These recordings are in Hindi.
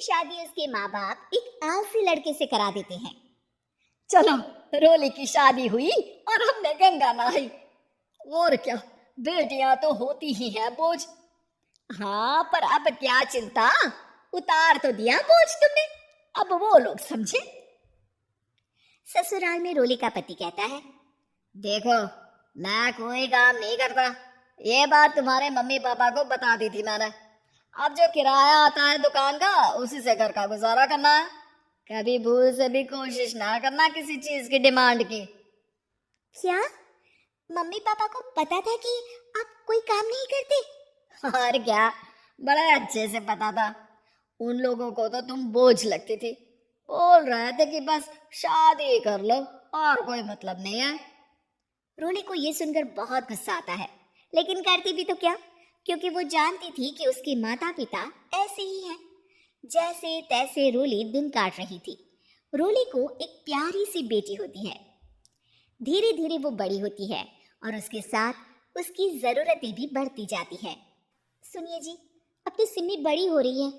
शादी उसके माँ बाप एक आलसी लड़के से करा देते हैं। चलो, रोली की शादी हुई और हमने गंगा नहाई। और क्या, बेटियां तो होती ही है बोझ। हाँ, पर अब क्या चिंता, उतार तो दिया बोझ तुमने, अब वो लोग समझे। ससुराल में रोली का पति कहता है, देखो, मैं कोई काम नहीं करता, ये बात तुम्हारे मम्मी पापा को बता दी थी मैंने। अब जो किराया आता है दुकान का, उसी से घर का गुजारा करना है। कभी भूल से भी कोशिश ना करना किसी चीज की डिमांड की। क्या मम्मी पापा को पता था कि आप कोई काम नहीं करते? और क्या, बड़े अच्छे से पता था। उन लोगों को तो तुम बोझ लगती थी, बोल रहे थे कि बस शादी कर लो और कोई मतलब नहीं है। रोली को ये सुनकर बहुत गुस्सा आता है, लेकिन करती भी तो क्या, क्योंकि वो जानती थी कि उसके माता पिता ऐसे ही हैं। जैसे तैसे रोली दिन काट रही थी। रोली को एक प्यारी सी बेटी होती है। धीरे धीरे वो बड़ी होती है और उसके साथ उसकी जरूरतें भी बढ़ती जाती है। सुनिए जी, अपनी सिमी बड़ी हो रही है,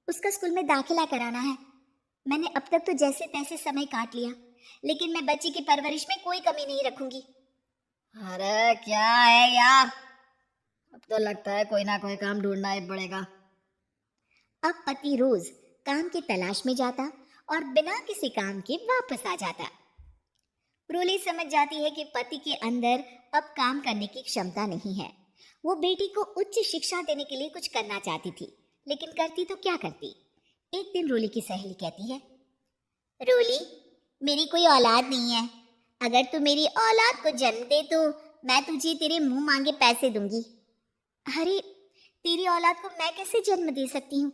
उसका स्कूल में दाखिला कराना है। मैंने अब तक तो जैसे तैसे समय काट लिया, लेकिन मैं बच्ची की परवरिश में कोई कमी नहीं रखूंगी। अरे क्या है यार, अब तो लगता है कोई ना कोई काम ढूंढना ही पड़ेगा। अब पति रोज काम की तलाश में जाता और बिना किसी काम के वापस आ जाता। रोली समझ जाती है कि पति के अंदर अब काम करने की क्षमता नहीं है। वो बेटी को उच्च शिक्षा देने के लिए कुछ करना चाहती थी, लेकिन करती तो क्या करती। एक दिन रोली की सहेली कहती है, रोली, मेरी कोई औलाद नहीं है। अगर तू मेरी औलाद को जन्म दे तो मैं तुझे तेरे मुंह मांगे पैसे दूंगी। अरे, तेरी औलाद को मैं कैसे जन्म दे सकती हूँ?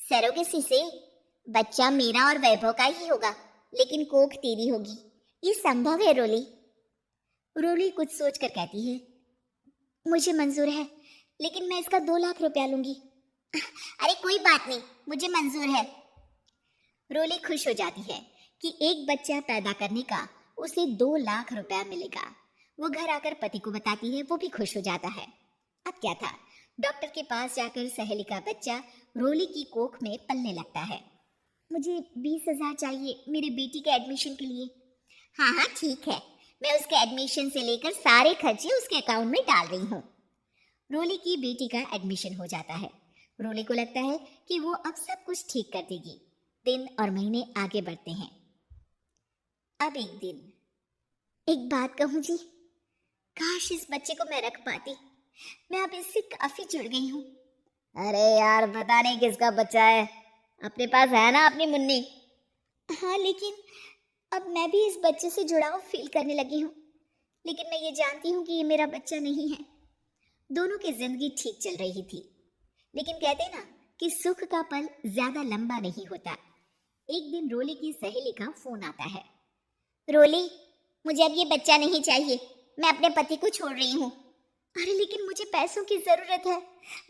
सरोगेसी से। बच्चा मेरा और वैभव का ही होगा, लेकिन कोख तेरी होगी। ये संभव है रोली। रोली कुछ सोचकर कहती है, मुझे मंजूर है, लेकिन मैं इसका 2 लाख रुपया लूंगी। अरे कोई बात नहीं, मुझे मंजूर है। रोली खुश हो जाती है कि एक बच्चा पैदा करने का उसे 2 लाख रुपया मिलेगा। वो घर आकर पति को बताती है, वो भी खुश हो जाता है। अब क्या था, डॉक्टर के पास जाकर सहेली का बच्चा रोली की कोख में पलने लगता है। मुझे 20,000 चाहिए मेरी बेटी के एडमिशन के लिए। हाँ हाँ ठीक है, मैं उसके एडमिशन से लेकर सारे खर्चे उसके अकाउंट में डाल रही हूँ। रोली की बेटी का एडमिशन हो जाता है। रोली को लगता है कि वो अब सब कुछ ठीक कर देगी। दिन और महीने आगे बढ़ते हैं। अब एक दिन, एक बात कहूँ जी, काश इस बच्चे को मैं रख पाती। मैं अब इससे काफी जुड़ गई हूँ। अरे यार, पता नहीं किसका बच्चा है, अपने पास है ना अपनी मुन्नी। हाँ, लेकिन अब मैं भी इस बच्चे से जुड़ाव फील करने लगी हूँ। लेकिन मैं ये जानती हूँ कि ये मेरा बच्चा नहीं है। दोनों की जिंदगी ठीक चल रही थी, लेकिन कहते ना कि सुख का पल ज्यादा लंबा नहीं होता। एक दिन रोली की सहेली का फोन आता है। रोली, मुझे अब ये बच्चा नहीं चाहिए, मैं अपने पति को छोड़ रही हूँ। अरे लेकिन मुझे पैसों की जरूरत है,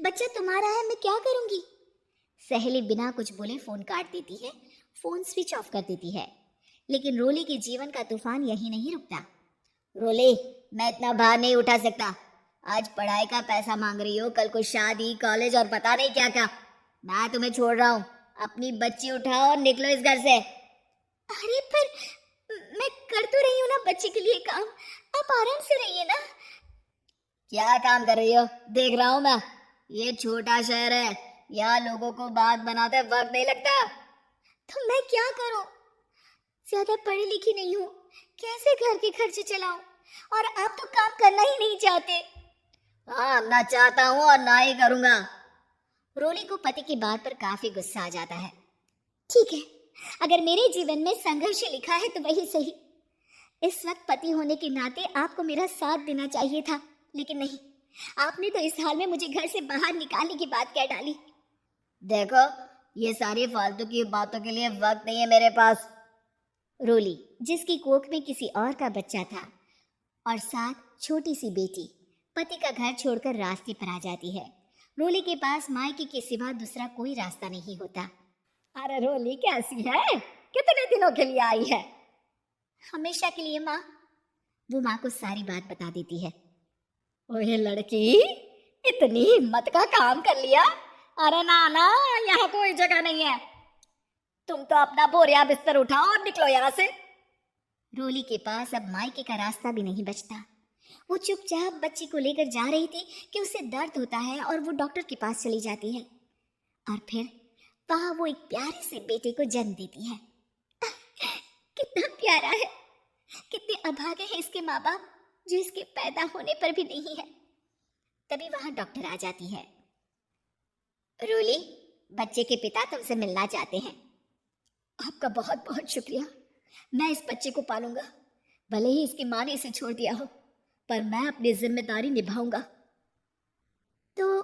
बच्चा तुम्हारा है, मैं क्या करूंगी? सहेली बिना कुछ बोले फोन काट देती है, फोन स्विच ऑफ कर देती है। लेकिन रोली के जीवन का तूफान यही नहीं रुकता। रोली, मैं इतना भार नहीं उठा सकता। आज पढ़ाई का पैसा मांग रही हो, कल को शादी, कॉलेज और पता नहीं क्या क्या। मैं तुम्हें छोड़ रहा हूँ, अपनी बच्ची उठाओ और निकलो इस घर से। अरे पर मैं कर तो रही हूँ ना बच्चे के लिए काम, आप आराम से रहिए ना। क्या काम कर रही हो, देख रहा हूँ मैं। ये छोटा शहर है, यहाँ लोगों को बात बनाते वक्त नहीं लगता। तो मैं क्या करूं? ज्यादा पढ़ी लिखी नहीं हूँ, कैसे घर के खर्चे चलाऊं? और आप तो काम करना ही नहीं चाहते। हाँ, ना चाहता हूँ और ना ही करूंगा। रोली को पति की बात पर काफी गुस्सा आ जाता है। ठीक है, अगर मेरे जीवन में संघर्ष लिखा है तो वही सही। इस वक्त पति होने के नाते आपको मेरा साथ देना चाहिए था, लेकिन नहीं, आपने तो इस हाल में मुझे घर से बाहर निकालने की बात कह डाली। देखो, ये सारी फालतू की बातों के लिए वक्त नहीं है मेरे पास। रोली, जिसकी कोख में किसी और का बच्चा था और साथ छोटी सी बेटी, पति का घर छोड़कर रास्ते पर आ जाती है। रोली के पास मायके के सिवा दूसरा कोई रास्ता नहीं होता। अरे रोली कैसी है, कितने दिनों के लिए आई है? हमेशा के लिए माँ। वो माँ को सारी बात बता देती है। ओए लड़की, इतनी हिम्मत का काम कर लिया, अरे ना ना, यहाँ कोई जगह नहीं है। तुम तो अपना बोरिया बिस्तर उठाओ और निकलो यहाँ से। रोली के पास अब मायके का रास्ता भी नहीं बचता। वो चुपचाप बच्ची को लेकर जा रही थी कि उसे दर्द होता है और वो डॉक्टर के पास चली जाती है और फिर वहां वो एक प्यारे से बेटे को जन्म देती है। कितना प्यारा है, कितने अभागे हैं इसके माँ बाप जो इसके पैदा होने पर भी नहीं है। तभी वहां डॉक्टर आ जाती है। रोली, बच्चे के पिता तुमसे मिलना चाहते हैं। आपका बहुत बहुत शुक्रिया। मैं इस बच्चे को पालूंगा, भले ही इसकी माँ ने इसे छोड़ दिया हो, पर मैं अपनी जिम्मेदारी निभाऊंगा। तो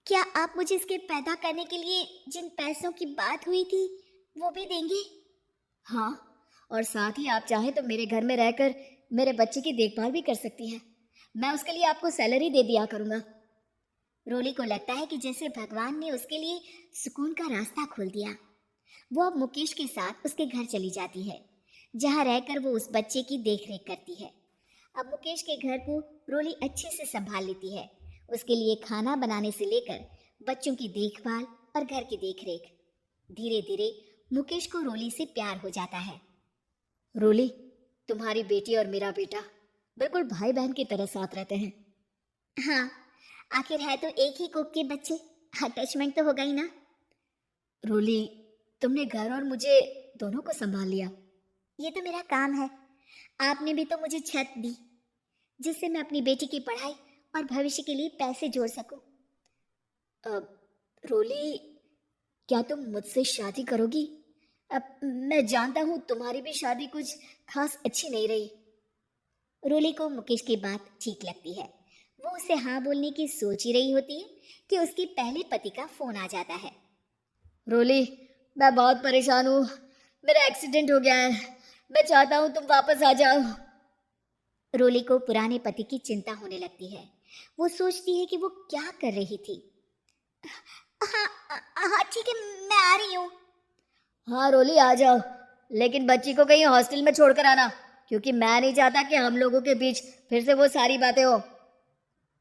क्या आप मुझे इसके पैदा करने के लिए जिन पैसों की बात हुई थी वो भी देंगे? हाँ, और साथ ही आप चाहे तो मेरे घर में रहकर मेरे बच्चे की देखभाल भी कर सकती हैं। मैं उसके लिए आपको सैलरी दे दिया करूंगा। रोली को लगता है कि जैसे भगवान ने उसके लिए सुकून का रास्ता खोल दिया। वो अब मुकेश के साथ उसके घर चली जाती है, जहाँ रहकर वो उस बच्चे की देखरेख करती है। अब मुकेश के घर को रोली अच्छे से संभाल लेती है, उसके लिए खाना बनाने से लेकर बच्चों की देखभाल और घर की देखरेख। धीरे धीरे मुकेश को रोली से प्यार हो जाता है। रोली, तुम्हारी बेटी और मेरा बेटा बिल्कुल भाई बहन की तरह साथ रहते हैं। हाँ, आखिर है तो एक ही कोख के बच्चे, अटैचमेंट तो होगा ही ना। रोली, तुमने घर और मुझे दोनों को संभाल लिया। ये तो मेरा काम है। आपने भी तो मुझे छत दी जिससे मैं अपनी बेटी की पढ़ाई और भविष्य के लिए पैसे जोड़ सकूं। रोली, क्या तुम मुझसे शादी करोगी? अब मैं जानता हूँ तुम्हारी भी शादी कुछ खास अच्छी नहीं रही। रोली को मुकेश की बात ठीक लगती है। वो उसे हाँ बोलने की सोच ही रही होती है कि उसके पहले पति का फोन आ जाता है। रोली, मैं बहुत परेशान हूँ, मेरा एक्सीडेंट हो गया है, मैं चाहता हूँ तुम वापस आ जाओ। रोली को पुराने पति की चिंता होने लगती है। वो सोचती है कि वो क्या कर रही थी। हाँ हाँ ठीक है, मैं आ रही हूँ। हाँ रोली, आ जाओ, लेकिन बच्ची को कहीं हॉस्टल में छोड़कर आना, क्योंकि मैं नहीं चाहता कि हम लोगों के बीच फिर से वो सारी बातें हो।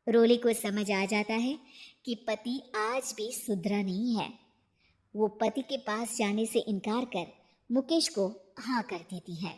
रोली को समझ आ जाता है कि पति आज भी सुधरा नहीं है। वो पति के पास जाने से इनकार कर मुकेश को हाँ कर देती है।